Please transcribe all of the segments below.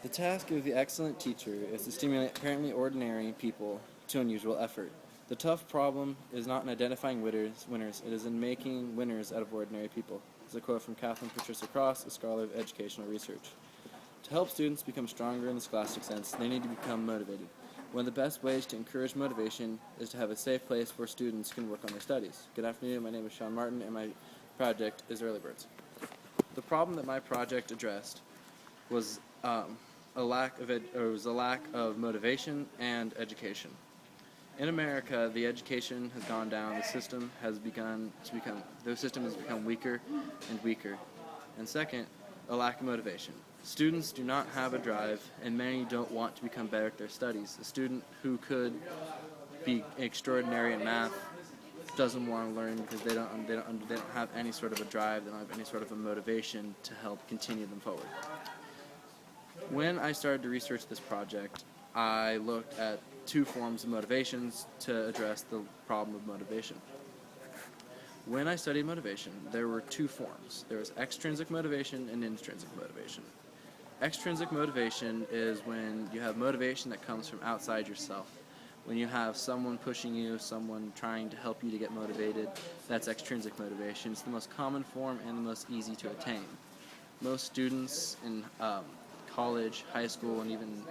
The task of the excellent teacher is to stimulate apparently ordinary people to unusual effort. The tough problem is not in identifying winners, it is in making winners out of ordinary people. This is a quote from Kathleen Patricia Cross, a scholar of educational research. To help students become stronger in the scholastic sense, they need to become motivated. One of the best ways to encourage motivation is to have a safe place where students can work on their studies. Good afternoon, my name is Sean Martin, and my project is Early Birds. The problem that my project addressed was a lack of motivation and education. In America, the education has gone down. The system has become weaker and weaker. And second, a lack of motivation. Students do not have a drive, and many don't want to become better at their studies. A student who could be extraordinary in math doesn't want to learn because they don't have any sort of a drive. They don't have any sort of a motivation to help continue them forward. When I started to research this project, I looked at two forms of motivations to address the problem of motivation. When I studied motivation, there were two forms. There was extrinsic motivation and intrinsic motivation. Extrinsic motivation is when you have motivation that comes from outside yourself. When you have someone pushing you, someone trying to help you to get motivated, that's extrinsic motivation. It's the most common form and the most easy to attain. Most students in college, high school, and even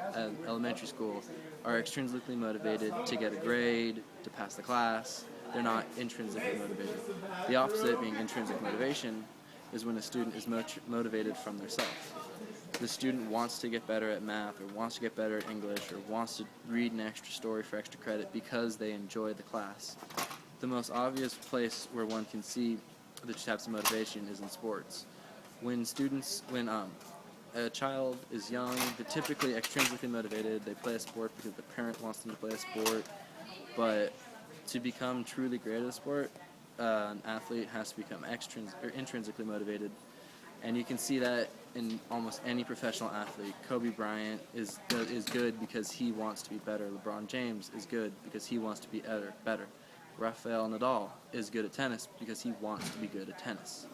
elementary school are extrinsically motivated to get a grade, to pass the class. They're not intrinsically motivated. The opposite, being intrinsic motivation, is when a student is motivated from their self. The student wants to get better at math, or wants to get better at English, or wants to read an extra story for extra credit because they enjoy the class. The most obvious place where one can see these types of motivation is in sports. When a child is young, they're typically extrinsically motivated. They play a sport because the parent wants them to play a sport. But to become truly great at a sport, an athlete has to become intrinsically motivated. And you can see that in almost any professional athlete. Kobe Bryant is good because he wants to be better. LeBron James is good because he wants to be better. Rafael Nadal is good at tennis because he wants to be good at tennis.